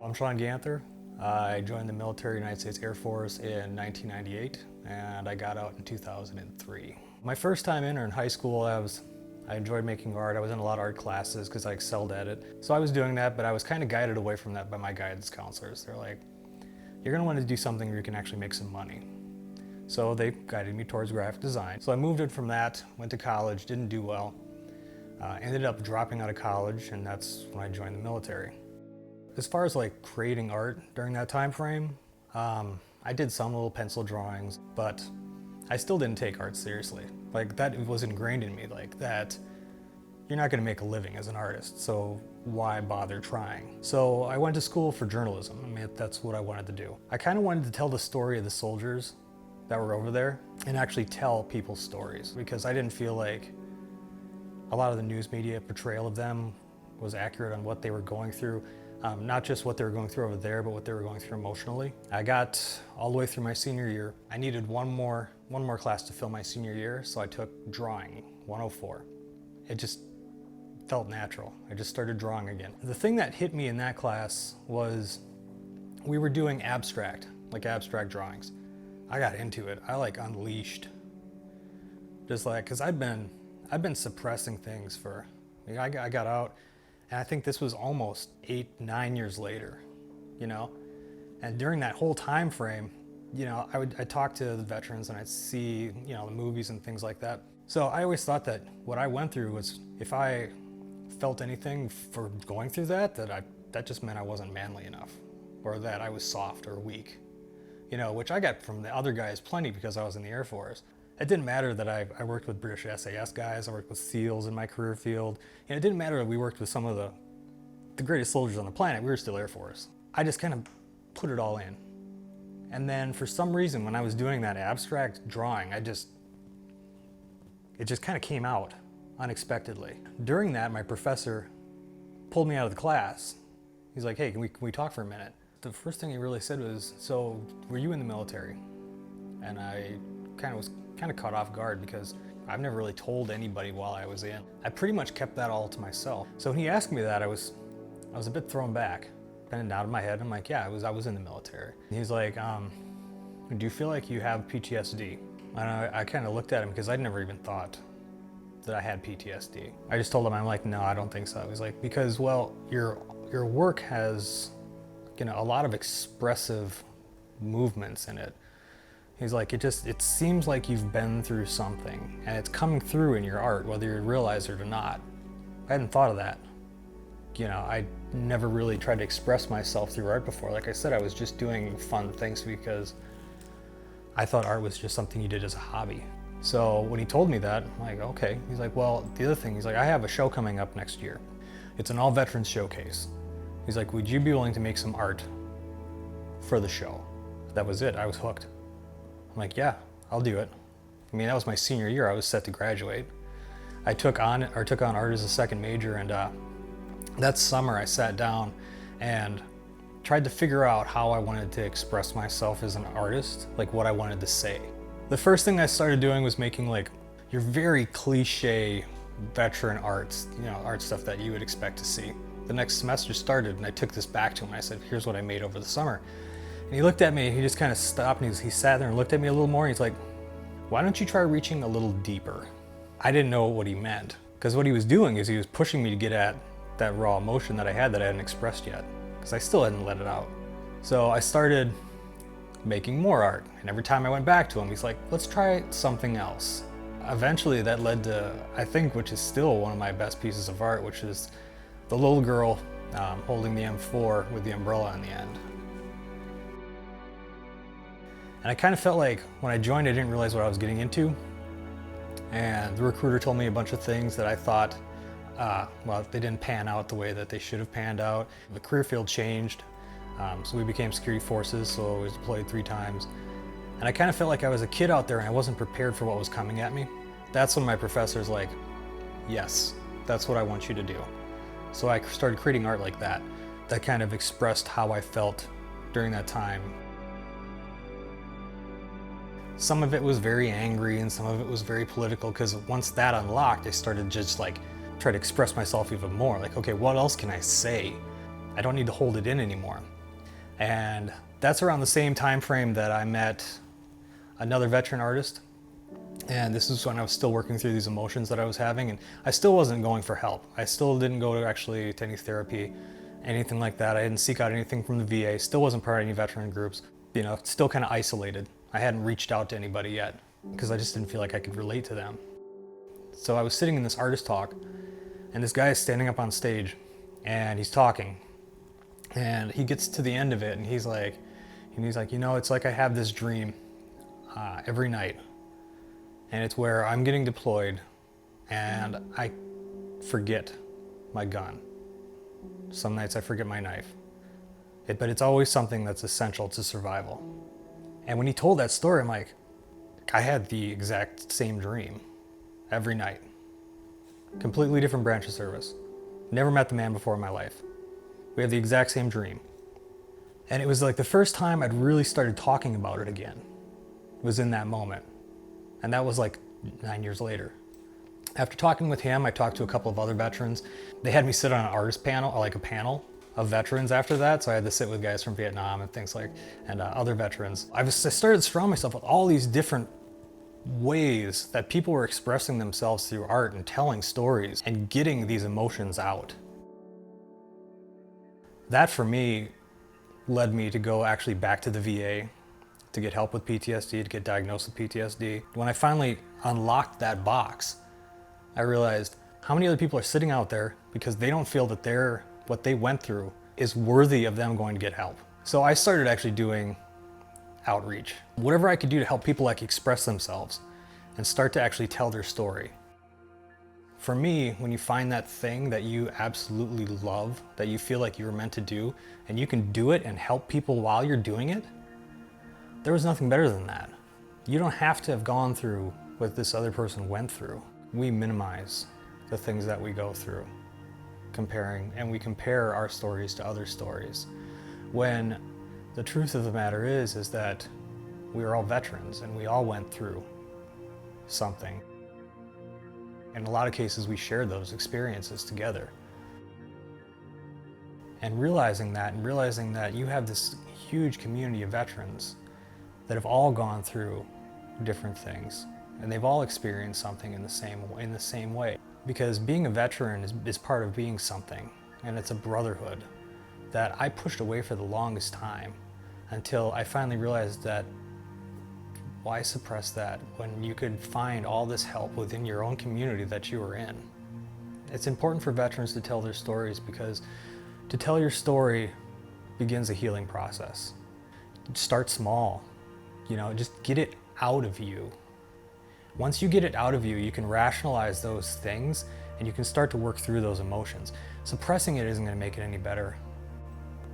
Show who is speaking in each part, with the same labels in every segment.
Speaker 1: I'm Shawn Ganther. I joined the military United States Air Force in 1998 and I got out in 2003. My first time in high school, I enjoyed making art. I was in a lot of art classes because I excelled at it. So I was doing that, but I was kind of guided away from that by my guidance counselors. They're like, you're going to want to do something where you can actually make some money. So they guided me towards graphic design. So I moved it from that, went to college, didn't do well, ended up dropping out of college, and that's when I joined the military. As far as like creating art during that time frame, I did some little pencil drawings, but I still didn't take art seriously. Like that was ingrained in me, like that you're not gonna make a living as an artist, so why bother trying? So I went to school for journalism. I mean, that's what I wanted to do. I kind of wanted to tell the story of the soldiers that were over there and actually tell people's stories, because I didn't feel like a lot of the news media portrayal of them was accurate on what they were going through. Not just what they were going through over there, but what they were going through emotionally. I got all the way through my senior year. I needed one more class to fill my senior year, so I took drawing 104. It just felt natural. I just started drawing again. The thing that hit me in that class was we were doing abstract drawings. I got into it. I like unleashed. Just like, cause I've been suppressing things for, I got out. And I think this was almost 8-9 years later, you know? And during that whole time frame, you know, I'd talk to the veterans and I'd see, you know, the movies and things like that. So I always thought that what I went through was, if I felt anything for going through that just meant I wasn't manly enough, or that I was soft or weak, you know, which I got from the other guys plenty because I was in the Air Force. It didn't matter that I worked with British SAS guys, I worked with SEALs in my career field, and it didn't matter that we worked with some of the greatest soldiers on the planet. We were still Air Force. I just kind of put it all in. And then for some reason, when I was doing that abstract drawing, it just kind of came out unexpectedly. During that, my professor pulled me out of the class. He's like, hey, can we talk for a minute? The first thing he really said was, so were you in the military? And I was kind of caught off guard because I've never really told anybody while I was in. I pretty much kept that all to myself. So when he asked me that, I was a bit thrown back. Kind of nodded my head. I'm like, yeah, I was in the military. And he's like, do you feel like you have PTSD? And I kind of looked at him because I'd never even thought that I had PTSD. I just told him, I'm like, no, I don't think so. He's like, because, well, your work has, you know, a lot of expressive movements in it. He's like, it seems like you've been through something and it's coming through in your art, whether you realize it or not. I hadn't thought of that. You know, I never really tried to express myself through art before. Like I said, I was just doing fun things because I thought art was just something you did as a hobby. So when he told me that, I'm like, okay. He's like, well, the other thing, he's like, I have a show coming up next year. It's an all veterans showcase. He's like, would you be willing to make some art for the show? That was it, I was hooked. I'm like, yeah, I'll do it. I mean, that was my senior year. I was set to graduate. I took on art as a second major, and that summer I sat down and tried to figure out how I wanted to express myself as an artist, like what I wanted to say. The first thing I started doing was making like your very cliche veteran arts, you know, art stuff that you would expect to see. The next semester started and I took this back to him and I said, here's what I made over the summer. And he looked at me, he just kind of stopped and he sat there and looked at me a little more and he's like, why don't you try reaching a little deeper? I didn't know what he meant, because what he was doing is he was pushing me to get at that raw emotion that I hadn't expressed yet, because I still hadn't let it out. So I started making more art, and every time I went back to him, he's like, let's try something else. Eventually that led to, I think, which is still one of my best pieces of art, which is the little girl holding the M4 with the umbrella on the end. And I kind of felt like when I joined, I didn't realize what I was getting into. And the recruiter told me a bunch of things that I thought, well, they didn't pan out the way that they should have panned out. The career field changed, so we became security forces, so I was deployed 3 times. And I kind of felt like I was a kid out there and I wasn't prepared for what was coming at me. That's when my professor's like, yes, that's what I want you to do. So I started creating art like that. That kind of expressed how I felt during that time. Some of it was very angry and some of it was very political, because once that unlocked, I started just like try to express myself even more. Like, okay, what else can I say? I don't need to hold it in anymore. And that's around the same time frame that I met another veteran artist. And this is when I was still working through these emotions that I was having, and I still wasn't going for help. I still didn't go to any therapy, anything like that. I didn't seek out anything from the VA, still wasn't part of any veteran groups, you know, still kind of isolated. I hadn't reached out to anybody yet because I just didn't feel like I could relate to them. So I was sitting in this artist talk, and this guy is standing up on stage and he's talking, and he gets to the end of it and he's like, you know, it's like I have this dream every night. And it's where I'm getting deployed and I forget my gun. Some nights I forget my knife. But it's always something that's essential to survival. And when he told that story, I'm like, I had the exact same dream every night. Completely different branch of service. Never met the man before in my life. We had the exact same dream. And it was like the first time I'd really started talking about it again. It was in that moment. And that was like 9 years later. After talking with him, I talked to a couple of other veterans. They had me sit on an artist panel, like a panel of veterans after that. So I had to sit with guys from Vietnam and things like, and other veterans. I started surrounding myself with all these different ways that people were expressing themselves through art and telling stories and getting these emotions out. That for me led me to go actually back to the VA to get help with PTSD, to get diagnosed with PTSD. When I finally unlocked that box, I realized how many other people are sitting out there because they don't feel that what they went through is worthy of them going to get help. So I started actually doing outreach. Whatever I could do to help people like express themselves and start to actually tell their story. For me, when you find that thing that you absolutely love, that you feel like you were meant to do, and you can do it and help people while you're doing it, there was nothing better than that. You don't have to have gone through what this other person went through. We minimize the things that we go through, we compare our stories to other stories. When the truth of the matter is that we are all veterans and we all went through something. In a lot of cases, we shared those experiences together. And realizing that you have this huge community of veterans that have all gone through different things, and they've all experienced something in the same way. Because being a veteran is part of being something, and it's a brotherhood that I pushed away for the longest time until I finally realized that why suppress that when you could find all this help within your own community that you were in. It's important for veterans to tell their stories because to tell your story begins a healing process. Start small. You know, just get it out of you. Once you get it out of you, you can rationalize those things and you can start to work through those emotions. Suppressing it isn't going to make it any better.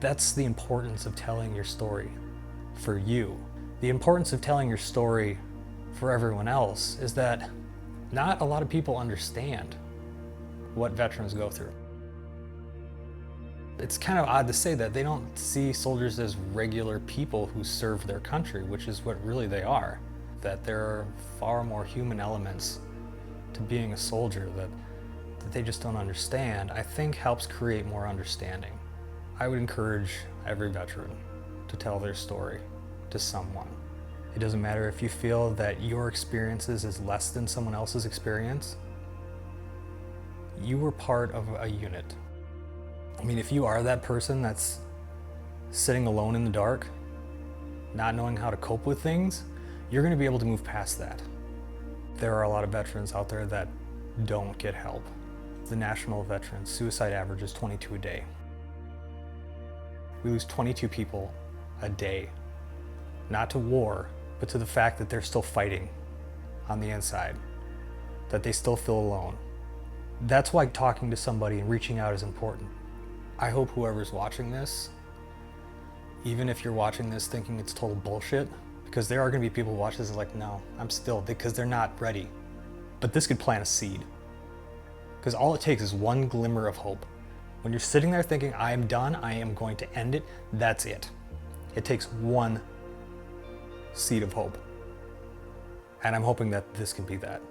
Speaker 1: That's the importance of telling your story for you. The importance of telling your story for everyone else is that not a lot of people understand what veterans go through. It's kind of odd to say that they don't see soldiers as regular people who serve their country, which is what really they are. That there are far more human elements to being a soldier that they just don't understand, I think helps create more understanding. I would encourage every veteran to tell their story to someone. It doesn't matter if you feel that your experiences is less than someone else's experience. You were part of a unit. I mean, if you are that person that's sitting alone in the dark, not knowing how to cope with things, you're going to be able to move past that. There are a lot of veterans out there that don't get help. The national veteran suicide average is 22 a day. We lose 22 people a day, not to war, but to the fact that they're still fighting on the inside, that they still feel alone. That's why talking to somebody and reaching out is important. I hope whoever's watching this, even if you're watching this thinking it's total bullshit, because there are going to be people who watch this and like, no, I'm still, because they're not ready. But this could plant a seed. Because all it takes is one glimmer of hope. When you're sitting there thinking, I am done, I am going to end it, that's it. It takes one seed of hope. And I'm hoping that this can be that.